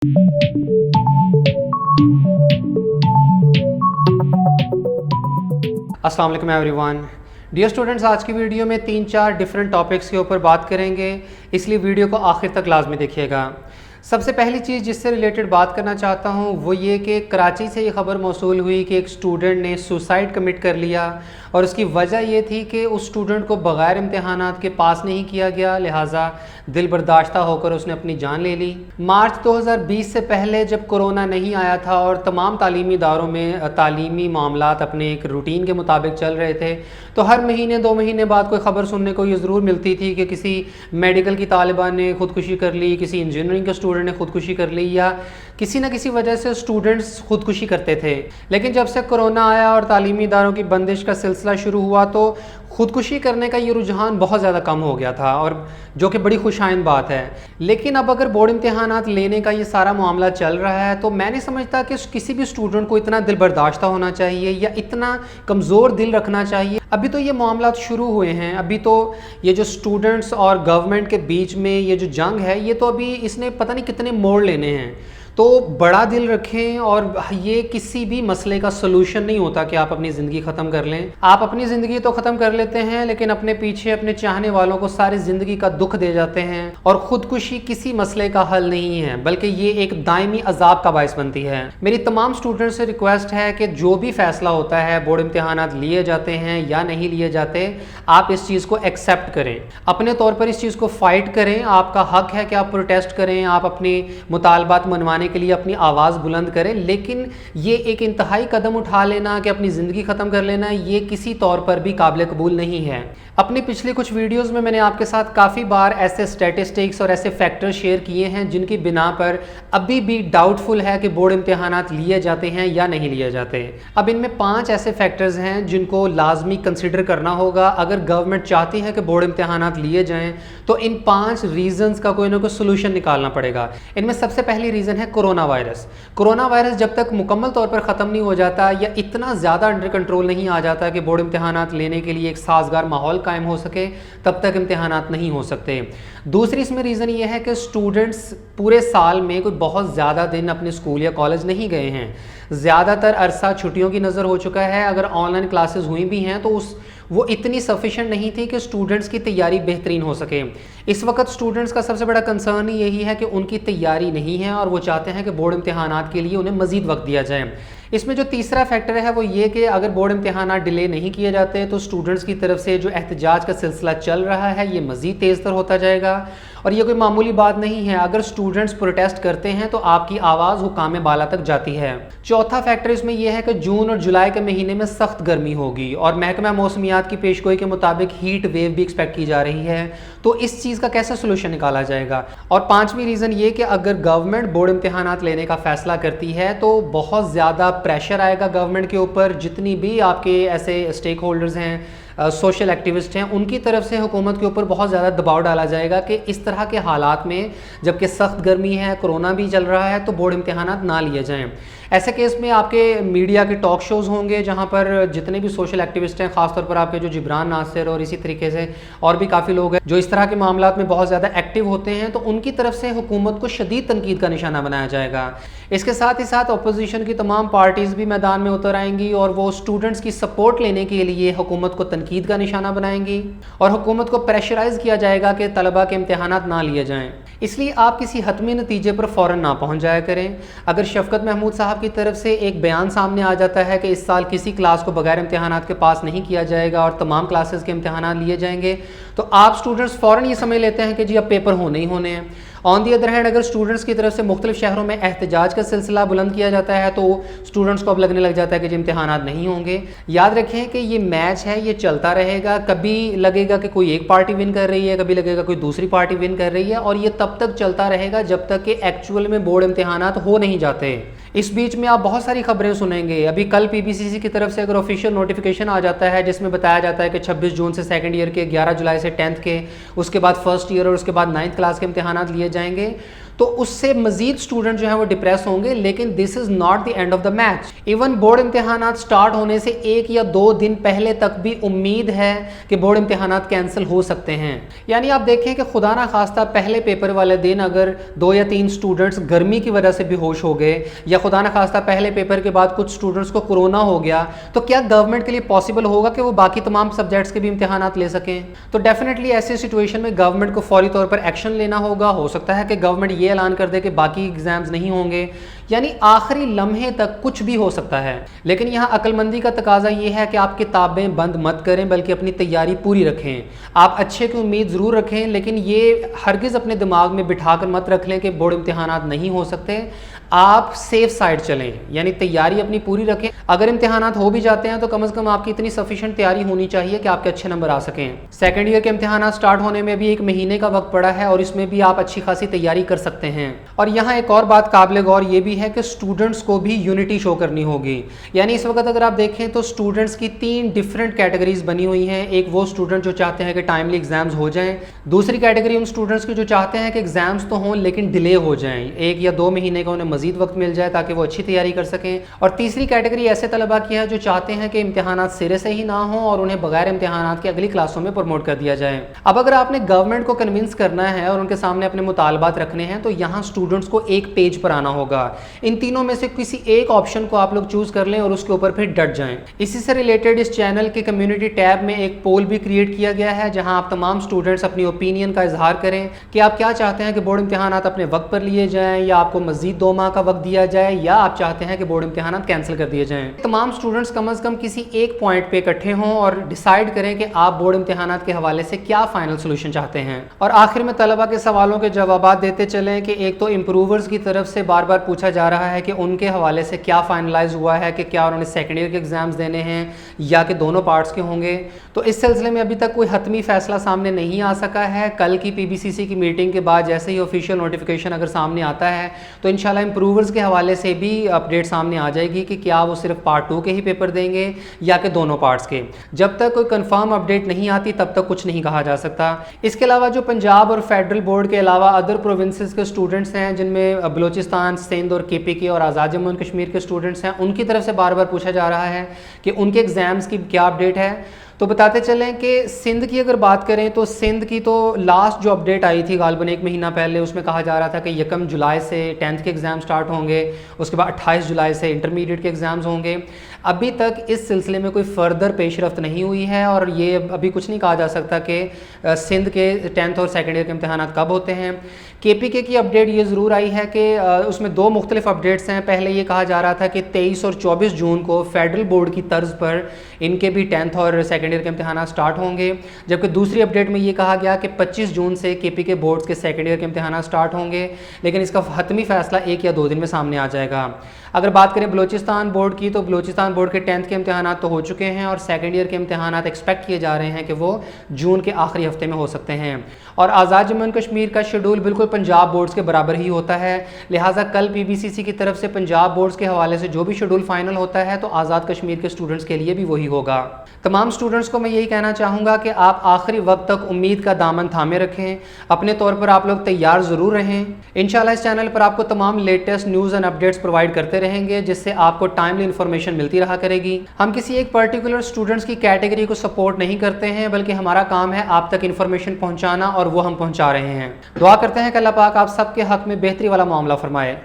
अस्सलाम वालेकुम everyone. Dear students, आज की वीडियो में 3-4 डिफरेंट टॉपिक्स के ऊपर बात करेंगे, इसलिए वीडियो को आखिर तक लाजमी देखिएगा। सबसे पहली चीज़ जिससे रिलेटेड बात करना चाहता हूँ वो ये कि कराची से ये ख़बर मौसूल हुई कि एक स्टूडेंट ने सुसाइड कमिट कर लिया और उसकी वजह ये थी कि उस स्टूडेंट को बग़ैर इम्तिहानात के पास नहीं किया गया, लिहाजा दिल बर्दाश्ता होकर उसने अपनी जान ले ली। मार्च 2020 से पहले जब कोरोना नहीं आया था और तमाम तालीमी इदारों में तालीमी मामलात अपने एक रूटीन के मुताबिक चल रहे थे, तो हर महीने 2 महीने बाद कोई ख़बर सुनने को ये ज़रूर मिलती थी कि किसी मेडिकल की तालिबा ने ख़ुदकुशी कर ली, किसी इंजीनियरिंग के स्टूडेंट ने ख़ुदकुशी कर ली, या किसी न किसी वजह से स्टूडेंट्स ख़ुदकुशी करते थे। लेकिन जब से कोरोना आया और तालीमी इदारों की बंदिश का सिलसिला शुरू हुआ तो ख़ुदकुशी करने का ये रुझान बहुत ज़्यादा कम हो गया था, और जो कि बड़ी खुशाइन बात है। लेकिन अब अगर बोर्ड इम्तिहानात लेने का ये सारा मामला चल रहा है तो मैं नहीं समझता कि किसी भी स्टूडेंट को इतना दिल बर्दाश्ता होना चाहिए या इतना कमज़ोर दिल रखना चाहिए। अभी तो ये मामला शुरू हुए हैं, अभी तो ये जो स्टूडेंट्स और गवर्नमेंट के बीच में ये जो जंग है ये तो अभी इसने पता नहीं कितने मोड़ लेने हैं। तो बड़ा दिल रखें, और ये किसी भी मसले का सलूशन नहीं होता कि आप अपनी ज़िंदगी ख़त्म कर लें। आप अपनी ज़िंदगी तो ख़त्म कर लेते हैं लेकिन अपने पीछे अपने चाहने वालों को सारी ज़िंदगी का दुख दे जाते हैं, और ख़ुदकुशी किसी मसले का हल नहीं है बल्कि ये एक दायमी अजाब का बायस बनती है। मेरी तमाम स्टूडेंट्स से रिक्वेस्ट है कि जो भी फ़ैसला होता है, बोर्ड इम्तिहानात लिए जाते हैं या नहीं लिए जाते, आप इस चीज़ को एक्सेप्ट करें, अपने तौर पर इस चीज़ को फ़ाइट करें। आपका हक़ है कि आप प्रोटेस्ट करें, आप अपने मुतालबात मनवाने के लिए अपनी आवाज़ बुलंद करें, लेकिन ये एक इंतहाई कदम उठा लेना कि अपनी ज़िंदगी ख़त्म कर लेना, ये किसी तौर पर भी काबिल कबूल नहीं है। अपनी पिछली कुछ वीडियोस में मैंने आपके साथ काफ़ी बार ऐसे स्टैटिस्टिक्स और ऐसे फैक्टर शेयर किए हैं जिनकी बिना पर अभी भी डाउटफुल है कि बोर्ड इम्तिहानात लिए जाते हैं या नहीं लिए जाते। अब इनमें 5 ऐसे फैक्टर्स हैं जिनको लाजमी कंसिडर करना होगा अगर गवर्नमेंट चाहती है कि बोर्ड इम्तिहानात लिए जाएँ, तो इन 5 रीज़न्स का कोई ना कोई सोल्यूशन निकालना पड़ेगा। इनमें सबसे पहली रीज़न है कोरोना वायरस। कोरोना वायरस जब तक मुकम्मल तौर पर ख़त्म नहीं हो जाता या इतना ज़्यादा अंडर कंट्रोल नहीं आ जाता कि बोर्ड इम्तिहानात लेने के लिए एक साजगार माहौल कायम हो सके, तब तक इम्तिहानात नहीं हो सकते। दूसरी इसमें रीज़न ये है कि स्टूडेंट्स पूरे साल में कोई बहुत ज़्यादा दिन अपने स्कूल या कॉलेज नहीं गए हैं, ज़्यादातर अरसा छुट्टियों की नज़र हो चुका है। अगर ऑनलाइन क्लासेस हुई भी हैं तो वो इतनी सफिशेंट नहीं थी कि स्टूडेंट्स की तैयारी बेहतरीन हो सके। इस वक्त स्टूडेंट्स का सबसे बड़ा कंसर्न ही यही है कि उनकी तैयारी नहीं है और वो चाहते हैं कि बोर्ड इम्तिहानात के लिए उन्हें मज़ीद वक्त दिया जाए। इसमें जो तीसरा फैक्टर है वो ये कि अगर बोर्ड इम्तिहानात डिले नहीं किए जाते तो स्टूडेंट्स की तरफ से जो एहतजाज का सिलसिला चल रहा है ये मज़ीद तेज़ तर होता जाएगा, और ये कोई मामूली बात नहीं है। अगर स्टूडेंट्स प्रोटेस्ट करते हैं तो आपकी आवाज़ हुकाम बाला तक जाती है। चौथा फैक्टर इसमें यह है कि जून और जुलाई के महीने में सख्त गर्मी होगी और महकमा मौसमियात की पेशगोई के मुताबिक हीट वेव भी एक्सपेक्ट की जा रही है, तो इस चीज़ का कैसे सोल्यूशन निकाला जाएगा। और 5वीं रीज़न ये कि अगर गवर्नमेंट बोर्ड इम्तिहानात लेने का फ़ैसला करती है तो बहुत ज़्यादा प्रेशर आएगा गवर्नमेंट के ऊपर। जितनी भी आपके ऐसे स्टेक होल्डर्स हैं, सोशल एक्टिविस्ट हैं, उनकी तरफ से हुकूमत के ऊपर बहुत ज़्यादा दबाव डाला जाएगा कि इस तरह के हालात में जबकि सख्त गर्मी है, कोरोना भी चल रहा है, तो बोर्ड इम्तिहानात ना लिए जाएं। ऐसे केस में आपके मीडिया के टॉक शोज़ होंगे जहां पर जितने भी सोशल एक्टिविस्ट हैं, ख़ासतौर पर आपके जो जिब्रान नासिर और इसी तरीके से और भी काफ़ी लोग हैं जो इस तरह के मामलात में बहुत ज़्यादा एक्टिव होते हैं, तो उनकी तरफ से हुकूमत को शदीद तनकीद का निशाना बनाया जाएगा। इसके साथ ही साथ अपोजिशन की तमाम पार्टीज़ भी मैदान में उतर आएंगी और वो स्टूडेंट्स की सपोर्ट लेने के लिए हुकूमत को तनकीद का निशाना बनाएंगी और हुकूमत को प्रेशराइज़ किया जाएगा कि तलबा के इम्तिहानात ना लिए जाएँ। इसलिए आप किसी हतमी नतीजे पर फ़ौरन ना पहुँच जाया करें। अगर शफ़कत महमूद साहब की तरफ से एक बयान सामने आ जाता है कि इस साल किसी क्लास को बगैर इम्तिहानात के पास नहीं किया जाएगा और तमाम क्लासेस के इम्तिहानात लिए जाएंगे, तो आप स्टूडेंट्स फ़ौरन ये समझ लेते हैं कि जी अब पेपर होने ही होने हैं। ऑन दी अदर हैंड, अगर स्टूडेंट्स की तरफ से मुख्तलिफ शहरों में एहतजाज का सिलसिला बुलंद किया जाता है तो स्टूडेंट्स को अब लगने लग जाता है कि जी इम्तिहानात नहीं होंगे। याद रखें कि ये मैच है, ये चलता रहेगा। कभी लगेगा कि कोई एक पार्टी विन कर रही है, कभी लगेगा कोई दूसरी पार्टी विन कर रही है, और ये तब तक चलता रहेगा जब तक कि एक्चुअल में बोर्ड इम्तिहानात हो नहीं जाते। इस बीच में आप बहुत सारी खबरें सुनेंगे। अभी कल पीबीसीसी की तरफ से अगर ऑफिशियल नोटिफिकेशन आ जाता है जिसमें बताया जाता है कि 26 जून से सेकंड ईयर के, 11 जुलाई से 10th के, उसके बाद फर्स्ट ईयर और उसके बाद 9th क्लास के इम्तिहानात लिए जाएंगे, तो उससे मजीद स्टूडेंट जो है वो डिप्रेस होंगे, लेकिन this is not the end of the match. Even board इम्तिहानात स्टार्ट होने से 1 या 2 दिन पहले तक भी उम्मीद है कि बोर्ड इम्तिहानात कैंसिल हो सकते हैं। यानी आप देखें कि खुदा ना खास्ता पहले पेपर वाले दिन अगर 2 या 3 स्टूडेंट्स गर्मी की वजह से बेहोश हो गए, या खुदा ना खास्ता पहले पेपर के बाद कुछ स्टूडेंट्स को कोरोना हो गया, तो क्या गवर्नमेंट के लिए पॉसिबल होगा कि वो बाकी तमाम सब्जेक्ट्स के भी इम्तिहानात ले सकें? तो डेफिनेटली ऐसे सिचुएशन में गवर्नमेंट को फौरी तौर पर एक्शन लेना होगा। हो सकता है कि गवर्नमेंट ये ऐलान कर दे कि बाकी एग्जाम्स नहीं होंगे, यानी आखिरी लम्हे तक कुछ भी हो सकता है। लेकिन यहाँ अक्लमंदी का तकाजा ये है कि आप किताबें बंद मत करें, बल्कि अपनी तैयारी पूरी रखें। आप अच्छे की उम्मीद ज़रूर रखें, लेकिन ये हरगिज़ अपने दिमाग में बिठा कर मत रख लें कि बोर्ड इम्तिहानात नहीं हो सकते। आप सेफ साइड चलें, यानी तैयारी अपनी पूरी रखें। अगर इम्तिहानात हो भी जाते हैं तो कम से कम आपकी इतनी सफिशिएंट तैयारी होनी चाहिए कि आपके अच्छे नंबर आ सकें। सेकेंड ईयर के इम्तिहानात स्टार्ट होने में भी 1 महीने का वक्त पड़ा है, और इसमें भी आप अच्छी खासी तैयारी कर सकते हैं। और यहाँ एक और बात काबिल गौर ये भी है कि स्टूडेंट्स को भी यूनिटी शो करनी होगी। यानी इस वक्त अगर आप देखें तो स्टूडेंट्स की 3 डिफरेंट कैटेगरीज बनी हुई हैं। एक वो स्टूडेंट जो चाहते हैं कि टाइमली एग्जाम्स हो जाएं, दूसरी कैटेगरी उन स्टूडेंट्स की जो चाहते हैं कि एग्जाम्स तो हों लेकिन डिले हो जाएं, 1 या 2 महीने का उन्हें मजीद वक्त मिल जाए ताकि वो अच्छी तैयारी कर सकें। और तीसरी कैटेगरी ऐसे तलबा की है जो चाहते हैं कि इम्तिहानात सिरे से ही ना हो और उन्हें बगैर इम्तिहानात के अगली क्लासों में प्रमोट कर दिया जाए। अब अगर आपने गवर्नमेंट को कन्विंस करना है और उनके सामने अपने मुतालबात रखने हैं, तो यहाँ स्टूडेंट्स को एक पेज पर आना होगा। इन तीनों में से किसी एक ऑप्शन को आप लोग चूज कर लें और उसके ऊपर फिर डट जाएं। इसी से रिलेटेड इस चैनल के कम्युनिटी टैब में एक पोल भी क्रिएट किया गया है, जहां आप तमाम स्टूडेंट्स अपनी ओपिनियन का इजहार करें कि आप क्या चाहते हैं कि बोर्ड इम्तिहानात अपने वक्त पर लिए जाएं, या आपको मजीद 2 माह का वक्त दिया जाए, या आप चाहते हैं कि बोर्ड इम्तिहानात कैंसिल कर दिए जाएं। तमाम स्टूडेंट्स कम से कम किसी एक पॉइंट पे इकट्ठे हों और डिसाइड करें कि आप बोर्ड इम्तिहानात के हवाले से क्या फाइनल सोल्यूशन चाहते हैं। और आखिर में तलबा के सवालों के जवाब देते चलें कि एक तो इम्प्रूवर्स की तरफ से बार बार पूछा जा रहा है कि उनके हवाले से क्या फाइनलाइज हुआ है, कि क्या उन्होंने सेकेंड ईयर के एग्जाम्स देने हैं या कि दोनों पार्ट्स के होंगे। तो इस सिलसिले में अभी तक कोई हतमी फैसला सामने नहीं आ सका है। कल की PBCC की मीटिंग के बाद जैसे ही ऑफिशियल नोटिफिकेशन अगर सामने आता है तो इंशाल्लाह इम्प्रूवर्स के हवाले से भी अपडेट सामने आ जाएगी कि क्या वो सिर्फ पार्ट 2 के ही पेपर देंगे या कि दोनों पार्ट्स के। जब तक कोई कंफर्म अपडेट नहीं आती तब तक कुछ नहीं कहा जा सकता। इसके अलावा जो पंजाब और फेडरल बोर्ड के अलावा अदर प्रोविंसेस के स्टूडेंट्स हैं, जिनमें बलूचिस्तान, सिंध और KPK और आज़ाद जम्मू एंड कश्मीर के स्टूडेंट्स हैं, उनकी तरफ से बार बार पूछा जा रहा है कि उनके एग्ज़ाम्स की क्या अपडेट है। तो बताते चलें कि सिंध की अगर बात करें तो सिंध की तो लास्ट जो अपडेट आई थी गालबन 1 महीना पहले, उसमें कहा जा रहा था कि 1 जुलाई से 10th के एग्ज़ाम स्टार्ट होंगे, उसके बाद 28 जुलाई से इंटरमीडिएट के एग्ज़ाम्स होंगे। अभी तक इस सिलसिले में कोई फर्दर पेशरफ्त नहीं हुई है और ये अभी कुछ नहीं कहा जा सकता कि सिंध के 10th और सेकेंड ईयर के इम्तिहानात कब होते हैं। KPK की अपडेट ये ज़रूर आई है कि उसमें 2 मुख्तलिफ अपडेट्स हैं। पहले ये कहा जा रहा था कि 23 और 24 जून को फेडरल बोर्ड की तर्ज पर इनके भी 10th और सेकेंड ईयर के इम्तिहानात स्टार्ट होंगे, जबकि दूसरी अपडेट में ये कहा गया कि 25 जून से KPK बोर्ड्स के सेकेंड ईयर के इम्तिहानात स्टार्ट होंगे, लेकिन इसका हतमी फ़ैसला 1 या 2 दिन में सामने आ जाएगा। अगर बात करें बलूचिस्तान बोर्ड की, तो बलूचिस्तान बोर्ड के 10th के इम्तिहानात तो हो चुके हैं और सेकेंड ईयर के इम्तिहानात एक्सपेक्ट किए जा रहे हैं कि वो जून के आखिरी हफ्ते में हो सकते हैं। और आज़ाद जम्मू एंड कश्मीर का शेड्यूल बिल्कुल पंजाब बोर्ड्स के बराबर ही होता है, लिहाजा कल PBCC की तरफ से पंजाब बोर्ड्स के हवाले से जो भी शेड्यूल फाइनल होता है तो आज़ाद कश्मीर के स्टूडेंट्स के लिए भी वही होगा। तमाम स्टूडेंट्स को मैं यही कहना चाहूँगा कि आप आखिरी वक्त तक उम्मीद का दामन थामे रखें, अपने तौर पर आप लोग तैयार ज़रूर रहें। इंशाल्लाह इस चैनल पर आपको तमाम latest news and updates provide करते रहेंगे, जिससे आपको टाइमली इन्फॉर्मेशन मिलती रहा करेगी। हम किसी एक पर्टिकुलर स्टूडेंट्स की कैटेगरी को सपोर्ट नहीं करते हैं, बल्कि हमारा काम है आप तक इन्फॉर्मेशन पहुँचाना, और वो हम पहुँचा रहे हैं। दुआ करते हैं कि अल्लाह पाक आप सबके हक़ में बेहतरी वाला मामला फरमाए।